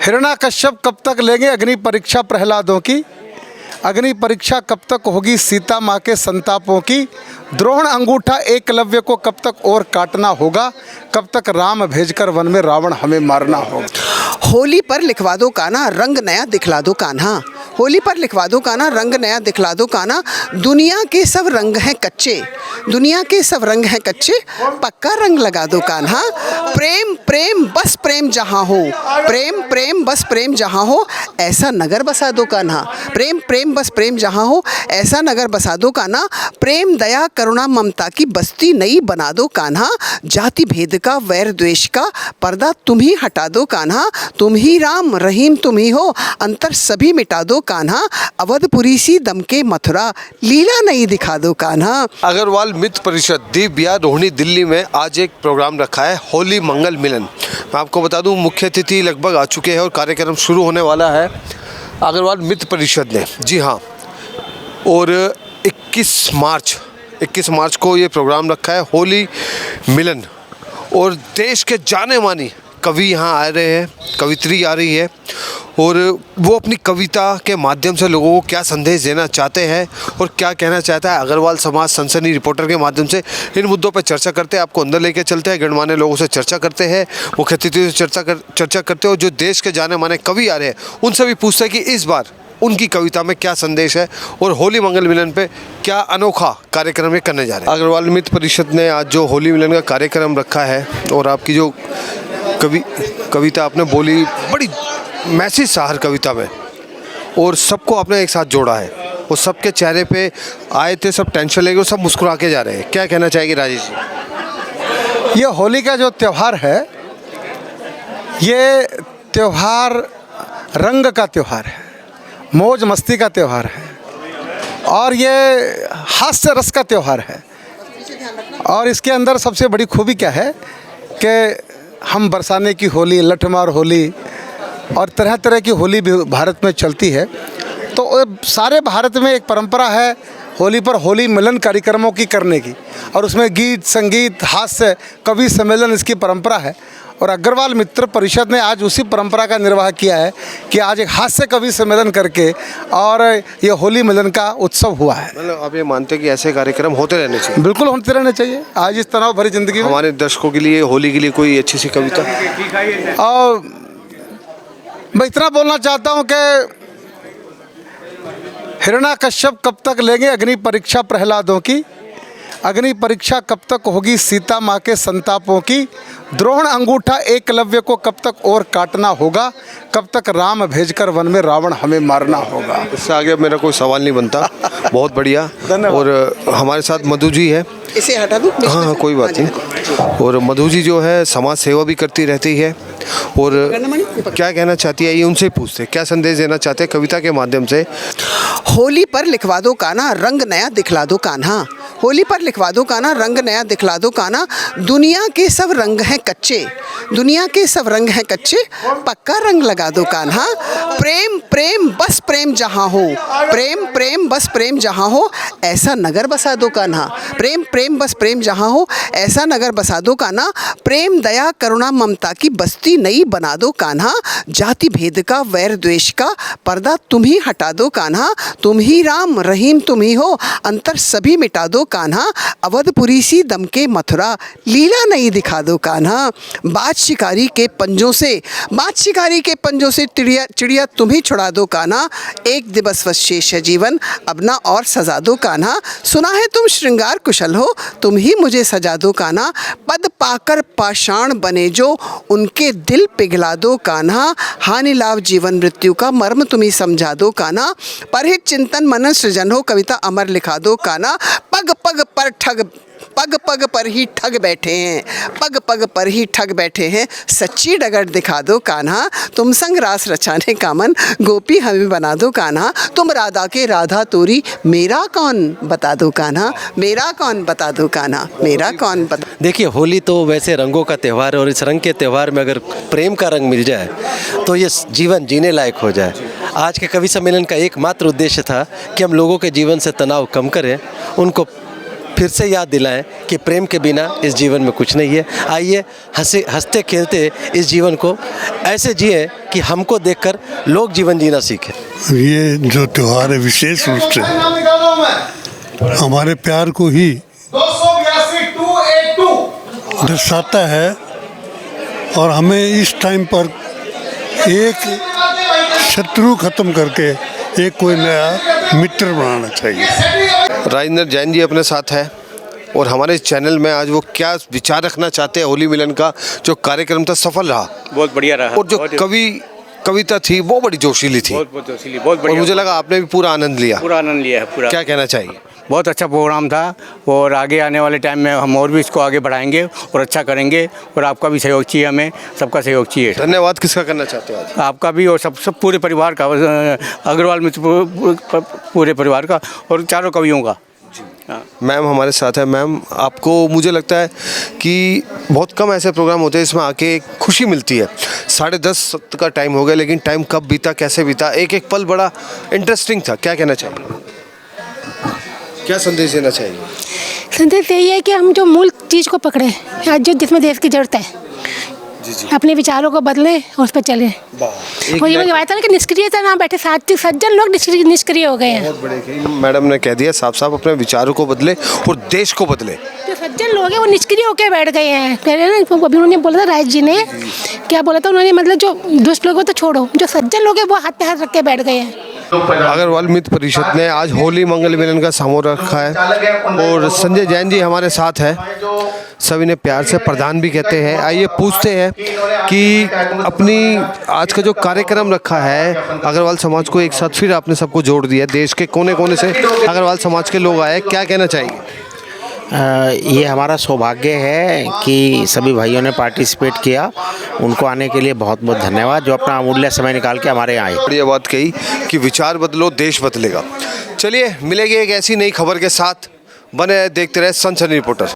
हिरण्याकश्यप कब तक लेंगे अग्नि परीक्षा प्रहलादों की, अग्नि परीक्षा कब तक होगी सीता माँ के संतापों की, द्रोण अंगूठा एकलव्य को कब तक और काटना होगा, कब तक राम भेजकर वन में रावण हमें मारना होगा। होली पर लिखवा दो कान्हा, रंग नया दिखला दो कान्हा। होली पर लिखवा दो कान्हा, रंग नया दिखला दो कान्हा। दुनिया के सब रंग हैं कच्चे, दुनिया के सब रंग हैं कच्चे, पक्का रंग लगा दो कान्हा। प्रेम प्रेम बस प्रेम जहाँ हो, प्रेम प्रेम बस प्रेम जहाँ हो, ऐसा नगर बसा दो कान्हा। प्रेम प्रेम बस प्रेम जहाँ हो, ऐसा नगर बसा दो कान्हा। प्रेम दया करुणा ममता की बस्ती नई बना दो कान्हा। जाति भेद का वैर द्वेष का पर्दा तुम ही हटा दो कान्हा। तुम ही राम रहीम तुम ही हो, अंतर सभी मिटा दो कान्हा। अवधपुरी सी दम के मथुरा, लीला नहीं दिखा दो कान्हा। अग्रवाल मित्र परिषद दीप बिहार रोहिणी दिल्ली में आज एक प्रोग्राम रखा है, होली मंगल मिलन। मैं आपको बता दूं मुख्य अतिथि लगभग आ चुके हैं और कार्यक्रम शुरू होने वाला है अग्रवाल मित्र परिषद ने, जी हाँ। और 21 मार्च को ये प्रोग्राम रखा है, होली मिलन। और देश के जाने मानी कवि यहाँ आ रहे हैं, कवित्री आ रही है और वो अपनी कविता के माध्यम से लोगों को क्या संदेश देना चाहते हैं और क्या कहना चाहता है अग्रवाल समाज सनसनी रिपोर्टर के माध्यम से इन मुद्दों पर चर्चा करते हैं। आपको अंदर लेके चलते हैं, गणमान्य लोगों से चर्चा करते हैं, मुख्य अतिथि से चर्चा करते हो, जो देश के जाने माने कवि आ रहे हैं उनसे भी पूछते हैं कि इस बार उनकी कविता में क्या संदेश है और होली मंगल मिलन पे क्या अनोखा कार्यक्रम ये करने जा रहे हैं। अग्रवाल मित्र परिषद ने आज जो होली मिलन का कार्यक्रम रखा है और आपकी जो कविता आपने बोली, बड़ी मैसेज था हर कविता में और सबको आपने एक साथ जोड़ा है और सबके चेहरे पे आए थे, सब टेंशन लेके और सब मुस्कुरा के जा रहे हैं। क्या कहना चाहेंगे राजेश जी? ये होली का जो त्यौहार है, ये त्यौहार रंग का त्यौहार है, मौज मस्ती का त्यौहार है और ये हास्य रस का त्यौहार है। और इसके अंदर सबसे बड़ी खूबी क्या है कि हम बरसाने की होली, लठमार होली और तरह तरह की होली भी भारत में चलती है। तो सारे भारत में एक परंपरा है होली पर होली मिलन कार्यक्रमों की करने की, और उसमें गीत संगीत हास्य कवि सम्मेलन इसकी परंपरा है। और अग्रवाल मित्र परिषद ने आज उसी परंपरा का निर्वाह किया है कि आज एक हास्य कवि सम्मेलन करके और ये होली मिलन का उत्सव हुआ है। मतलब आप ये मानते हैं कि ऐसे कार्यक्रम होते रहने चाहिए? बिल्कुल होते रहने चाहिए। आज इस तनाव भरी जिंदगी में हमारे दर्शकों के लिए होली के लिए कोई अच्छी सी कविता? और मैं इतना बोलना चाहता हूँ कि हिरण्याकश्यप कब तक लेंगे अग्नि परीक्षा प्रहलादों की, अग्नि परीक्षा कब तक होगी सीता माँ के संतापों की, द्रोण अंगूठा एकलव्य को कब तक और काटना होगा, कब तक राम भेजकर वन में रावण हमें मारना होगा। इससे आगे मेरा कोई सवाल नहीं बनता। बहुत बढ़िया। और हमारे साथ मधु जी है, इसे हटा दूं? हाँ कोई बात नहीं। और मधु जी जो है समाज सेवा भी करती रहती है और क्या कहना चाहती है ये उनसे पूछते हैं, क्या संदेश देना चाहते हैं कविता के माध्यम से। होली पर लिखवा दो कान्हा, रंग नया दिखला दो कान्हा। होली पर लिखवा दो कान्हा, रंग नया दिखला दो कान्हा। दुनिया के सब रंग हैं कच्चे, दुनिया के सब रंग हैं कच्चे, पक्का रंग लगा दो कान्हा। प्रेम प्रेम बस प्रेम जहाँ हो, प्रेम प्रेम बस प्रेम जहाँ हो, ऐसा नगर बसा दो कान्हा। प्रेम प्रेम बस प्रेम जहाँ हो, ऐसा नगर बसा दो कान्हा। प्रेम दया करुणा ममता की बस्ती नई बना दो कान्हा। जाति भेद का वैर द्वेष का पर्दा तुम ही हटा दो कान्हा। तुम ही राम रहीम तुम ही हो, अंतर सभी मिटा दो कान्हा। अवधपुरी सी दम के मथुरा, लीला नहीं दिखा दो कान्हा। बाज शिकारी के पंजों से, बाज शिकारी के पंजों से चिड़िया तुम ही छुड़ा दो कान्हा। एक दिवस बस शेष है जीवन, अब ना और सजा दो कान्हा। सुना है तुम श्रृंगार कुशल हो, तुम ही मुझे सजा दो कान्हा। पद पाकर पाषाण बने जो, उनके दिल पिघला दो कान्हा। हानि लाभ जीवन मृत्यु का मर्म तुम ही समझा दो कान्हा। परहित चिंतन मनन सृजन हो, कविता अमर लिखा दो कान्हा। पग पग पर ठग, पग पग पर ही ठग बैठे हैं, पग पग पर ही ठग बैठे हैं, सच्ची डगर दिखा दो कान्हा। तुम संग रास रचाने का मन, गोपी हमें बना दो कान्हा। तुम राधा के राधा तोरी, मेरा कौन बता दो कान्हा। मेरा कौन बता दो कान्हा, मेरा कौन बता। देखिए होली तो वैसे रंगों का त्यौहार है और इस रंग के त्यौहार में अगर प्रेम का रंग मिल जाए तो ये जीवन जीने लायक हो जाए। आज के कवि सम्मेलन का एकमात्र उद्देश्य था कि हम लोगों के जीवन से तनाव कम करें, उनको फिर से याद दिलाएं कि प्रेम के बिना इस जीवन में कुछ नहीं है। आइए हंसते खेलते इस जीवन को ऐसे जिए कि हमको देखकर लोग जीवन जीना सीखें। ये जो त्यौहार है विशेष रूप से हमारे प्यार को ही दर्शाता है और हमें इस टाइम पर एक शत्रु खत्म करके एक कोई नया मित्र बनाना चाहिए। राजेंद्र जैन जी अपने साथ है और हमारे इस चैनल में आज वो क्या विचार रखना चाहते हैं होली मिलन का जो कार्यक्रम था सफल रहा, बहुत बढ़िया रहा। और जो कविता थी वो बड़ी जोशीली थी, बहुत जोशीली, बहुत और बढ़िया। मुझे लगा आपने भी पूरा आनंद लिया। पूरा आनंद लिया है पूरा। क्या कहना चाहिए? बहुत अच्छा प्रोग्राम था और आगे आने वाले टाइम में हम और भी इसको आगे बढ़ाएंगे और अच्छा करेंगे और आपका भी सहयोग चाहिए, हमें सबका सहयोग चाहिए। धन्यवाद किसका करना चाहते हो आज? आपका भी और सब पूरे परिवार का, अग्रवाल मित्र पूरे परिवार का और चारों कवियों का। मैम हमारे साथ है। मैम, आपको मुझे लगता है कि बहुत कम ऐसे प्रोग्राम होते हैं इसमें आके एक खुशी मिलती है। 10:30 का टाइम हो गया लेकिन टाइम कब बीता, कैसे बीता, एक एक पल बड़ा इंटरेस्टिंग था। क्या कहना चाहिए, क्या संदेश देना चाहिए? संदेश यही है कि हम जो मूल चीज़ को पकड़े, आज जो जिसमें देश की जरूरत है, अपने विचारों को बदलें और उस पर चलें। वो ये बात है ना कि निष्क्रियता ना बैठे, सज्जन लोग निष्क्रिय हो गए हैं। बहुत बड़े मैडम ने कह दिया साफ साफ, अपने विचारों को बदले और देश को बदले। जो सज्जन लोग हैं वो निष्क्रिय होकर बैठ गए हैं। कह रहे हैं ना, अभी उन्होंने बोला था राज जी ने, क्या बोला था उन्होंने, मतलब जो दुष्ट लोग तो छोड़ो, जो सज्जन लोग हैं वो हाथ पे हाथ रख के बैठ गए हैं। अग्रवाल मित्र परिषद ने आज होली मंगल मिलन का समारोह रखा है और संजय जैन जी हमारे साथ है। सभी ने प्यार से प्रधान भी कहते हैं। आइए पूछते हैं कि अपनी आज का जो कार्यक्रम रखा है अग्रवाल समाज को एक साथ फिर आपने सबको जोड़ दिया, देश के कोने कोने से अग्रवाल समाज के लोग आए, क्या कहना चाहिए? ये हमारा सौभाग्य है कि सभी भाइयों ने पार्टिसिपेट किया, उनको आने के लिए बहुत बहुत धन्यवाद, जो अपना अमूल्य समय निकाल के हमारे यहाँ आए। बढ़िया बात कही कि विचार बदलो देश बदलेगा। चलिए मिलेंगे एक ऐसी नई खबर के साथ, बने देखते रहे सनसनी रिपोर्टर।